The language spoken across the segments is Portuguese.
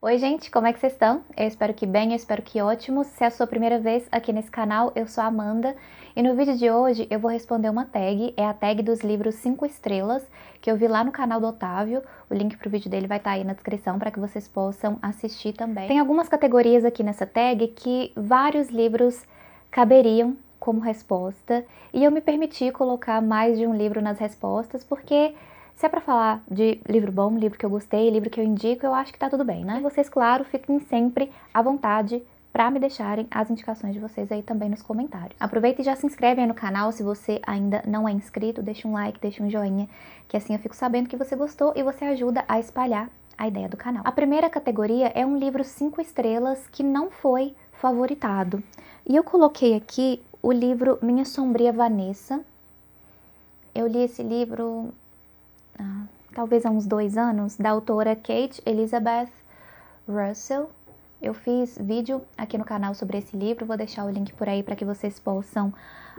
Oi gente, como é que vocês estão? Eu espero que bem, eu espero que ótimo. Se é a sua primeira vez aqui nesse canal, eu sou a Amanda e no vídeo de hoje eu vou responder uma tag, é a tag dos livros 5 estrelas que eu vi lá no canal do Otávio. O link pro vídeo dele vai estar aí na descrição para que vocês possam assistir também. Tem algumas categorias aqui nessa tag que vários livros caberiam como resposta e eu me permiti colocar mais de um livro nas respostas porque se é pra falar de livro bom, livro que eu gostei, livro que eu indico, eu acho que tá tudo bem, né? E vocês, claro, fiquem sempre à vontade pra me deixarem as indicações de vocês aí também nos comentários. Aproveita e já se inscreve aí no canal, se você ainda não é inscrito, deixa um like, deixa um joinha, que assim eu fico sabendo que você gostou e você ajuda a espalhar a ideia do canal. A primeira categoria é um livro 5 estrelas que não foi favoritado. E eu coloquei aqui o livro Minha Sombria Vanessa. Eu li esse livro talvez há uns 2 anos, da autora Kate Elizabeth Russell. Eu fiz vídeo aqui no canal sobre esse livro, vou deixar o link por aí para que vocês possam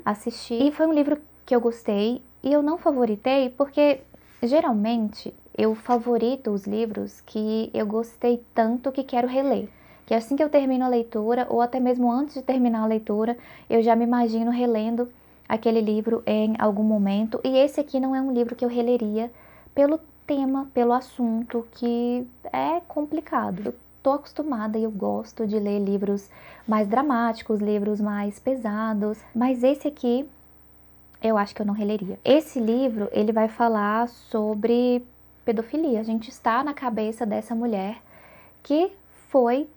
assistir. E foi um livro que eu gostei e eu não favoritei porque geralmente eu favorito os livros que eu gostei tanto que quero reler. Que assim que eu termino a leitura, ou até mesmo antes de terminar a leitura, eu já me imagino relendo aquele livro em algum momento. E esse aqui não é um livro que eu releria pelo tema, pelo assunto, que é complicado. Eu tô acostumada e eu gosto de ler livros mais dramáticos, livros mais pesados, mas esse aqui eu acho que eu não releria. Esse livro, ele vai falar sobre pedofilia. A gente está na cabeça dessa mulher que foi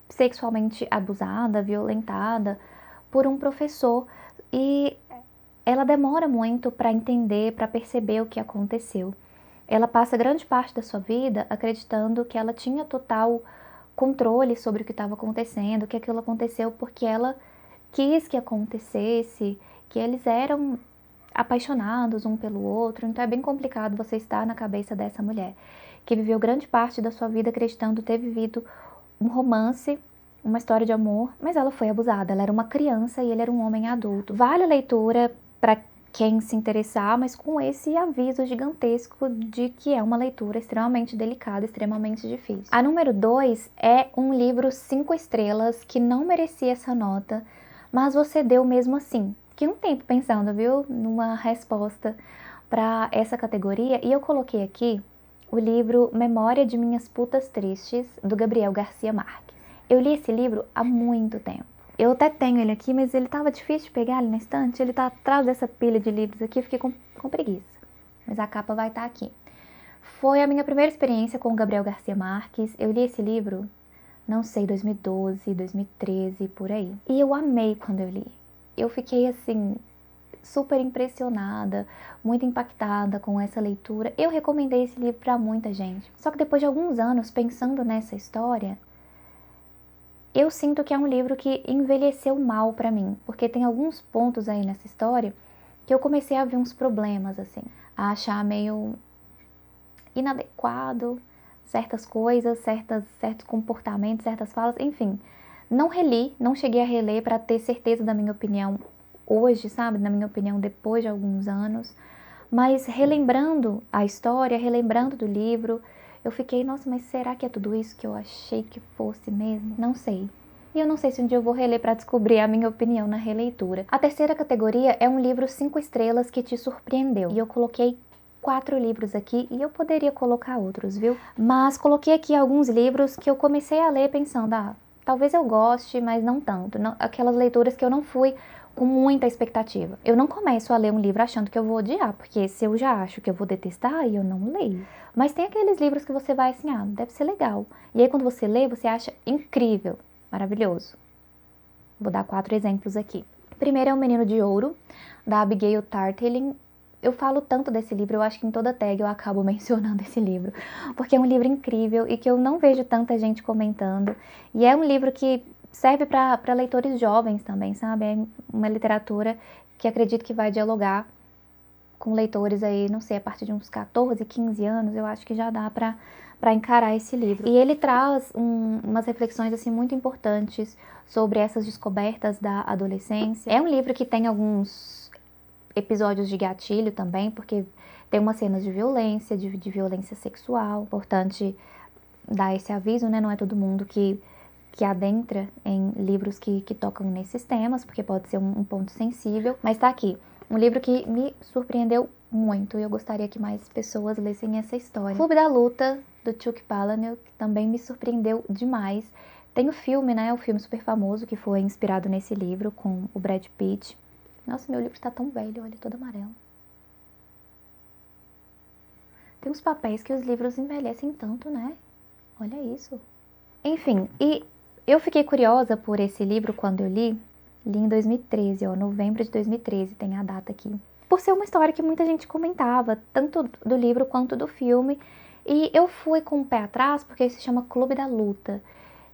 sexualmente abusada, violentada por um professor e ela demora muito para entender, para perceber o que aconteceu. Ela passa grande parte da sua vida acreditando que ela tinha total controle sobre o que estava acontecendo, que aquilo aconteceu porque ela quis que acontecesse, que eles eram apaixonados um pelo outro. Então é bem complicado você estar na cabeça dessa mulher que viveu grande parte da sua vida acreditando ter vivido um romance, uma história de amor, mas ela foi abusada. Ela era uma criança e ele era um homem adulto. Vale a leitura para quem se interessar, mas com esse aviso gigantesco de que é uma leitura extremamente delicada, extremamente difícil. A número 2 é um livro 5 estrelas que não merecia essa nota, mas você deu mesmo assim. Fiquei um tempo pensando, viu, numa resposta para essa categoria e eu coloquei aqui o livro Memória de Minhas Putas Tristes, do Gabriel Garcia Marques. Eu li esse livro há muito tempo. Eu até tenho ele aqui, mas ele estava difícil de pegar ali na estante. Ele está atrás dessa pilha de livros aqui, eu fiquei com preguiça. Mas a capa vai estar aqui. Foi a minha primeira experiência com o Gabriel Garcia Marques. Eu li esse livro, não sei, 2012, 2013, por aí. E eu amei quando eu li. Eu fiquei assim, super impressionada, muito impactada com essa leitura. Eu recomendei esse livro para muita gente. Só que depois de alguns anos pensando nessa história, eu sinto que é um livro que envelheceu mal para mim, porque tem alguns pontos aí nessa história que eu comecei a ver uns problemas assim, a achar meio inadequado certas coisas, certos comportamentos, certas falas, enfim. Não reli, não cheguei a reler para ter certeza da minha opinião hoje, sabe? Na minha opinião depois de alguns anos. Mas relembrando a história, relembrando do livro, eu fiquei, nossa, mas será que é tudo isso que eu achei que fosse mesmo? Não sei. E eu não sei se um dia eu vou reler para descobrir a minha opinião na releitura. A terceira categoria é um livro 5 estrelas que te surpreendeu. E eu coloquei 4 livros aqui e eu poderia colocar outros, viu? Mas coloquei aqui alguns livros que eu comecei a ler pensando, talvez eu goste, mas não tanto. Não, aquelas leituras que eu não fui com muita expectativa. Eu não começo a ler um livro achando que eu vou odiar, porque se eu já acho que eu vou detestar, aí eu não leio. Mas tem aqueles livros que você vai assim, deve ser legal. E aí quando você lê, você acha incrível, maravilhoso. Vou dar 4 exemplos aqui. Primeiro é O Menino de Ouro, da Abigail Tartling. Eu falo tanto desse livro, eu acho que em toda tag eu acabo mencionando esse livro, porque é um livro incrível e que eu não vejo tanta gente comentando. E é um livro que serve para leitores jovens também, sabe? É uma literatura que acredito que vai dialogar com leitores aí, não sei, a partir de uns 14, 15 anos, eu acho que já dá para encarar esse livro. E ele traz umas reflexões assim muito importantes sobre essas descobertas da adolescência. É um livro que tem alguns episódios de gatilho também, porque tem umas cenas de violência, de violência sexual. Importante dar esse aviso, né? Não é todo mundo que adentra em livros que tocam nesses temas, porque pode ser um ponto sensível. Mas tá aqui, um livro que me surpreendeu muito e eu gostaria que mais pessoas lessem essa história. Clube da Luta, do Chuck Palahniuk, que também me surpreendeu demais. Tem o filme, né? O filme super famoso que foi inspirado nesse livro com o Brad Pitt. Nossa, meu livro tá tão velho, olha, todo amarelo. Tem uns papéis que os livros envelhecem tanto, né? Olha isso. Enfim, e eu fiquei curiosa por esse livro quando eu li em 2013, ó, novembro de 2013, tem a data aqui. Por ser uma história que muita gente comentava, tanto do livro quanto do filme, e eu fui com o pé atrás porque se chama Clube da Luta.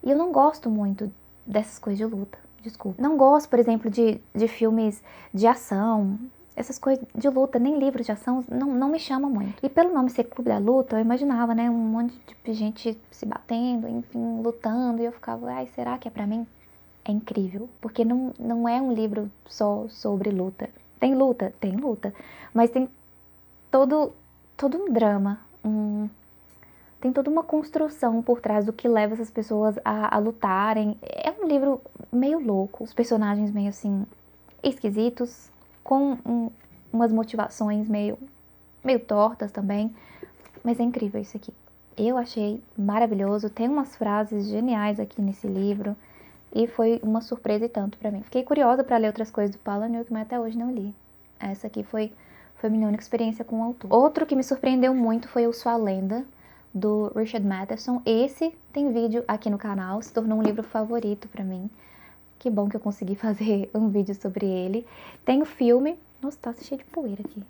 E eu não gosto muito dessas coisas de luta, desculpa. Não gosto, por exemplo, de filmes de ação, essas coisas de luta, nem livros de ação, não me chamam muito. E pelo nome ser Clube da Luta, eu imaginava, né, um monte de gente se batendo, enfim, lutando, e eu ficava, ai, será que é pra mim? É incrível, porque não é um livro só sobre luta. Tem luta? Tem luta, mas tem todo um drama, tem toda uma construção por trás do que leva essas pessoas a lutarem. É um livro meio louco, os personagens meio assim, esquisitos, com umas motivações meio tortas também, mas é incrível isso aqui. Eu achei maravilhoso, tem umas frases geniais aqui nesse livro e foi uma surpresa e tanto pra mim. Fiquei curiosa pra ler outras coisas do Palahniuk, mas até hoje não li. Essa aqui foi minha única experiência com o autor. Outro que me surpreendeu muito foi o Sua Lenda, do Richard Matheson. Esse tem vídeo aqui no canal, se tornou um livro favorito pra mim. Que bom que eu consegui fazer um vídeo sobre ele. Tem o filme. Nossa, tá cheio de poeira aqui.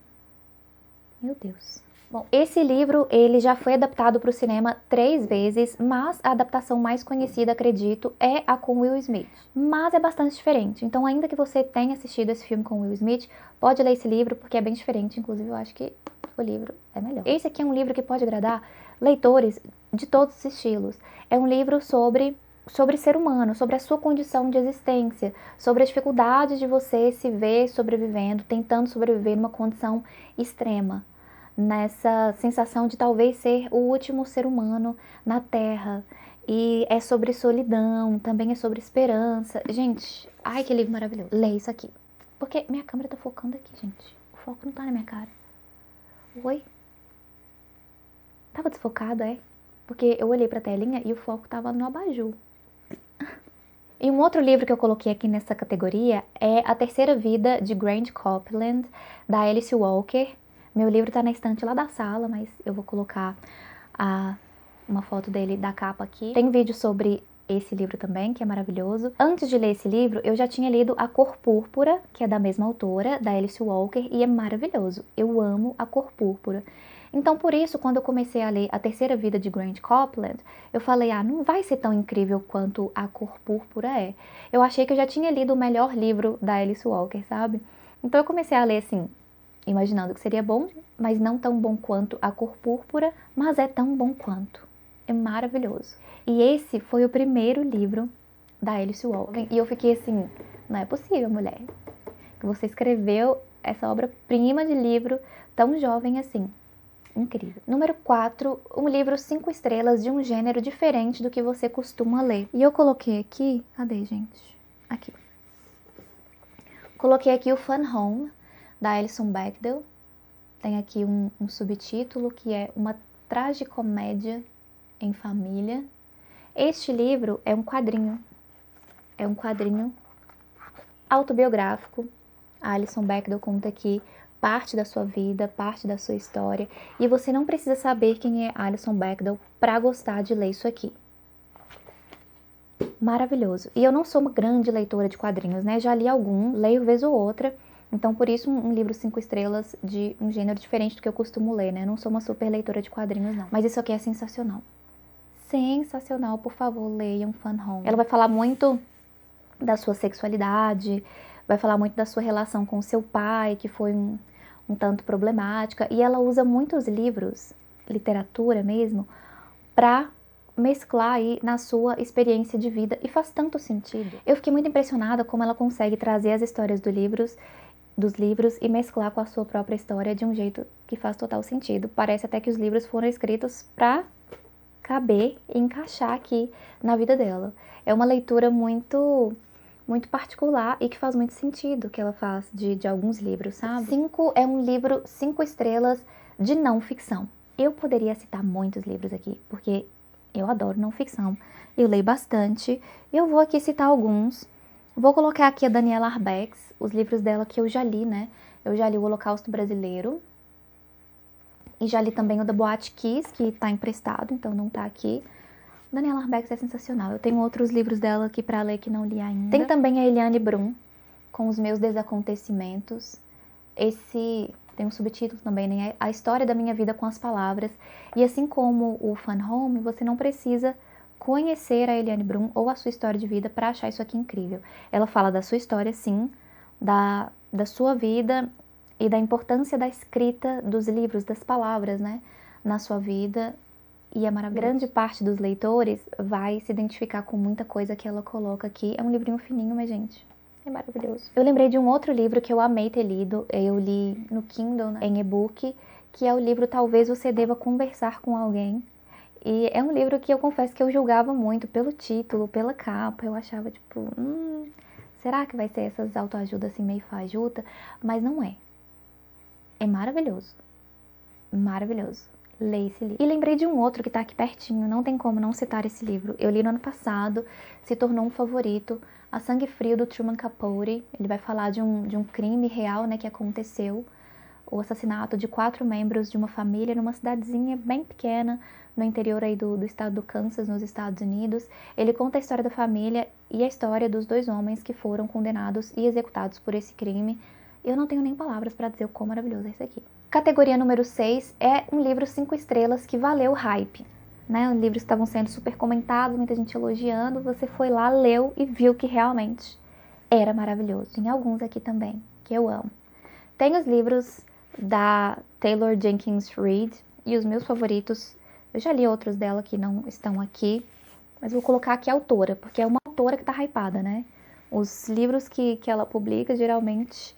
Meu Deus. Bom, esse livro, ele já foi adaptado para o cinema 3 vezes, mas a adaptação mais conhecida, acredito, é a com Will Smith. Mas é bastante diferente, então ainda que você tenha assistido esse filme com Will Smith, pode ler esse livro porque é bem diferente, inclusive eu acho que o livro é melhor. Esse aqui é um livro que pode agradar leitores de todos os estilos. É um livro sobre ser humano, sobre a sua condição de existência, sobre as dificuldades de você se ver sobrevivendo, tentando sobreviver numa condição extrema, nessa sensação de talvez ser o último ser humano na Terra. E é sobre solidão, também é sobre esperança. Gente, ai que livro maravilhoso. Lê isso aqui. Porque minha câmera tá focando aqui, gente. O foco não tá na minha cara. Oi? Tava desfocado, é? Porque eu olhei pra telinha e o foco tava no abajur. E um outro livro que eu coloquei aqui nessa categoria é A Terceira Vida, de Grant Copeland, da Alice Walker. Meu livro tá na estante lá da sala, mas eu vou colocar uma foto dele da capa aqui. Tem vídeo sobre esse livro também, que é maravilhoso. Antes de ler esse livro, eu já tinha lido A Cor Púrpura, que é da mesma autora, da Alice Walker, e é maravilhoso. Eu amo A Cor Púrpura. Então, por isso, quando eu comecei a ler A Terceira Vida de Grant Copeland, eu falei, não vai ser tão incrível quanto A Cor Púrpura é. Eu achei que eu já tinha lido o melhor livro da Alice Walker, sabe? Então eu comecei a ler assim, imaginando que seria bom, mas não tão bom quanto A Cor Púrpura, mas é tão bom quanto. É maravilhoso. E esse foi o primeiro livro da Alice Walker. E eu fiquei assim, não é possível, mulher, que você escreveu essa obra-prima de livro tão jovem assim. Incrível. Número 4, um livro 5 estrelas de um gênero diferente do que você costuma ler. E eu coloquei aqui, cadê, gente? Aqui. Coloquei aqui o Fun Home, da Alison Bechdel. Tem aqui um subtítulo que é Uma Tragicomédia em Família. Este livro é um quadrinho autobiográfico. A Alison Bechdel conta aqui parte da sua vida, parte da sua história, e você não precisa saber quem é Alison Bechdel para gostar de ler isso aqui. Maravilhoso. E eu não sou uma grande leitora de quadrinhos, né? Já li algum, leio vez ou outra, então por isso um livro 5 estrelas de um gênero diferente do que eu costumo ler, né? Eu não sou uma super leitora de quadrinhos, não. Mas isso aqui é sensacional. Sensacional, por favor, leiam Fun Home. Ela vai falar muito da sua sexualidade, vai falar muito da sua relação com o seu pai, que foi um tanto problemática, e ela usa muitos livros, literatura mesmo, para mesclar aí na sua experiência de vida, e faz tanto sentido. Eu fiquei muito impressionada como ela consegue trazer as histórias dos livros e mesclar com a sua própria história de um jeito que faz total sentido. Parece até que os livros foram escritos para caber e encaixar aqui na vida dela. É uma leitura muito particular e que faz muito sentido que ela faz de alguns livros, sabe? 5 é um livro 5 estrelas de não ficção. Eu poderia citar muitos livros aqui, porque eu adoro não ficção. Eu leio bastante. Eu vou aqui citar alguns. Vou colocar aqui a Daniela Arbex, os livros dela que eu já li, né? Eu já li o Holocausto Brasileiro. E já li também o da Boate Kiss, que tá emprestado, então não tá aqui. Daniela Arbex é sensacional. Eu tenho outros livros dela aqui pra ler que não li ainda. Tem também a Eliane Brum, com Os Meus Desacontecimentos. Esse tem um subtítulo também, né? A História da Minha Vida com as Palavras. E assim como o Fun Home, você não precisa conhecer a Eliane Brum ou a sua história de vida para achar isso aqui incrível. Ela fala da sua história, sim, da sua vida e da importância da escrita dos livros, das palavras, né, na sua vida. E é maravilhoso. Grande parte dos leitores vai se identificar com muita coisa que ela coloca aqui. É um livrinho fininho, mas, gente, é maravilhoso. Eu lembrei de um outro livro que eu amei ter lido. Eu li no Kindle, né, em e-book, que é o livro Talvez Você Deva Conversar com Alguém. E é um livro que eu confesso que eu julgava muito pelo título, pela capa. Eu achava, tipo, será que vai ser essas autoajudas assim meio fajuta? Mas não é. É maravilhoso. Maravilhoso. Leia esse livro. E lembrei de um outro que tá aqui pertinho, não tem como não citar esse livro. Eu li no ano passado, se tornou um favorito, A Sangue Frio, do Truman Capote. Ele vai falar de um crime real, né, que aconteceu. O assassinato de 4 membros de uma família numa cidadezinha bem pequena, no interior aí do estado do Kansas, nos Estados Unidos. Ele conta a história da família e a história dos 2 homens que foram condenados e executados por esse crime. Eu não tenho nem palavras para dizer o quão maravilhoso é esse aqui. Categoria número 6 é um livro 5 estrelas que valeu o hype. Né? Os livros estavam sendo super comentados, muita gente elogiando. Você foi lá, leu e viu que realmente era maravilhoso. Tem alguns aqui também, que eu amo. Tem os livros da Taylor Jenkins Reid e os meus favoritos. Eu já li outros dela que não estão aqui, mas vou colocar aqui a autora, porque é uma autora que tá hypada, né? Os livros que ela publica, geralmente,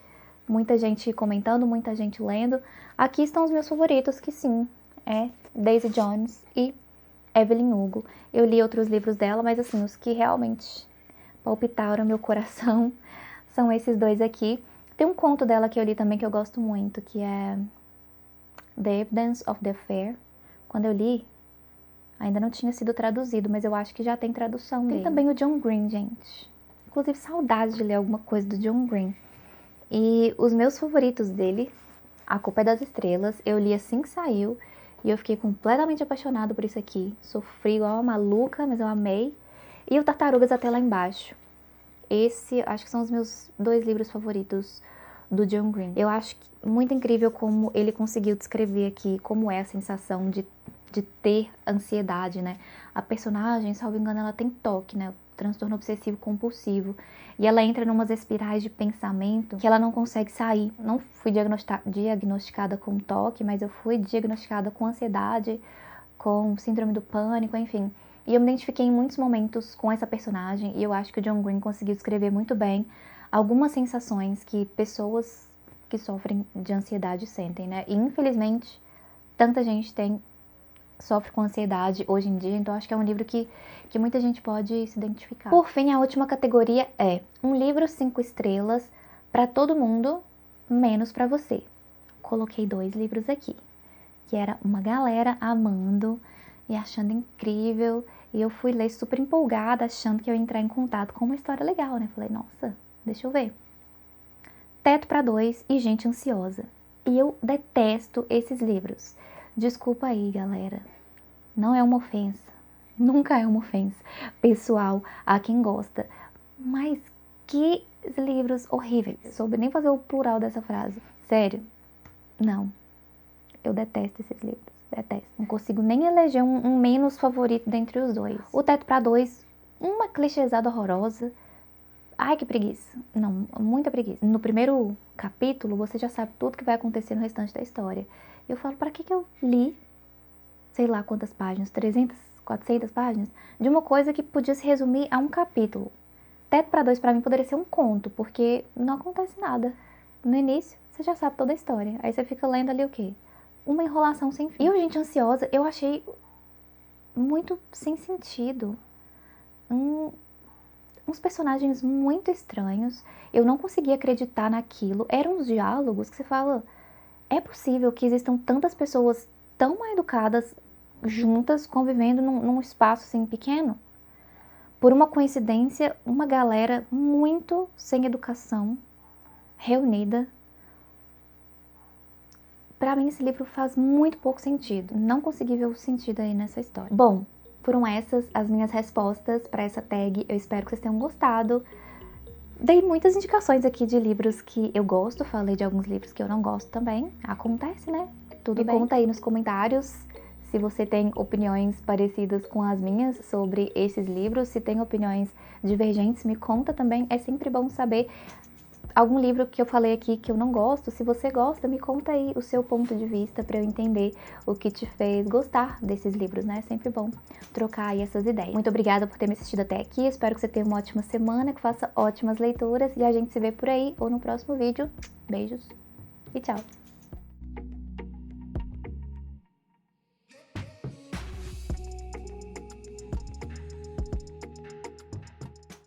muita gente comentando, muita gente lendo. Aqui estão os meus favoritos, que sim, é Daisy Jones e Evelyn Hugo. Eu li outros livros dela, mas assim, os que realmente palpitaram meu coração são esses 2 aqui. Tem um conto dela que eu li também que eu gosto muito, que é The Evidence of the Affair. Quando eu li, ainda não tinha sido traduzido, mas eu acho que já tem tradução dele. Tem também o John Green, gente. Inclusive, saudade de ler alguma coisa do John Green. E os meus favoritos dele, A Culpa é das Estrelas, eu li assim que saiu e eu fiquei completamente apaixonada por isso aqui. Sofri igual uma maluca, mas eu amei. E o Tartarugas Até Lá Embaixo. Esse, acho que são os meus 2 livros favoritos do John Green. Eu acho muito incrível como ele conseguiu descrever aqui como é a sensação de ter ansiedade, né? A personagem, salvo engano, ela tem TOC, né? Transtorno obsessivo compulsivo. E ela entra numas espirais de pensamento que ela não consegue sair. Não fui diagnosticada com TOC, mas eu fui diagnosticada com ansiedade, com síndrome do pânico, enfim. E eu me identifiquei em muitos momentos com essa personagem e eu acho que o John Green conseguiu descrever muito bem algumas sensações que pessoas que sofrem de ansiedade sentem, né? E infelizmente, tanta gente sofre com ansiedade hoje em dia, então acho que é um livro que muita gente pode se identificar. Por fim, a última categoria é um livro 5 estrelas para todo mundo, menos para você. Coloquei 2 livros aqui, que era uma galera amando e achando incrível, e eu fui ler super empolgada, achando que eu ia entrar em contato com uma história legal, né? Falei, nossa, deixa eu ver. Teto para 2 e Gente Ansiosa. E eu detesto esses livros. Desculpa aí, galera. Não é uma ofensa. Nunca é uma ofensa pessoal a quem gosta. Mas que livros horríveis. Soube nem fazer o plural dessa frase. Sério. Não. Eu detesto esses livros. Detesto. Não consigo nem eleger um menos favorito dentre os 2. O Teto para 2, uma clichêsada horrorosa. Ai, que preguiça. Não, muita preguiça. No primeiro capítulo, você já sabe tudo que vai acontecer no restante da história. Eu falo, para que eu li, sei lá quantas páginas, 300, 400 páginas, de uma coisa que podia se resumir a um capítulo. Teto para 2, para mim, poderia ser um conto, porque não acontece nada. No início, você já sabe toda a história. Aí você fica lendo ali o quê? Uma enrolação sem fim. E o Gente Ansiosa, eu achei muito sem sentido. Uns personagens muito estranhos. Eu não conseguia acreditar naquilo. Eram uns diálogos que você fala, é possível que existam tantas pessoas tão mal educadas juntas, convivendo num espaço assim pequeno? Por uma coincidência, uma galera muito sem educação, reunida. Pra mim esse livro faz muito pouco sentido. Não consegui ver o sentido aí nessa história. Bom, foram essas as minhas respostas para essa tag. Eu espero que vocês tenham gostado. Dei muitas indicações aqui de livros que eu gosto, falei de alguns livros que eu não gosto também. Acontece, né? Tudo bem. Me conta aí nos comentários se você tem opiniões parecidas com as minhas sobre esses livros. Se tem opiniões divergentes, me conta também. É sempre bom saber algum livro que eu falei aqui que eu não gosto. Se você gosta, me conta aí o seu ponto de vista para eu entender o que te fez gostar desses livros, né? É sempre bom trocar aí essas ideias. Muito obrigada por ter me assistido até aqui. Espero que você tenha uma ótima semana, que faça ótimas leituras e a gente se vê por aí ou no próximo vídeo. Beijos e tchau!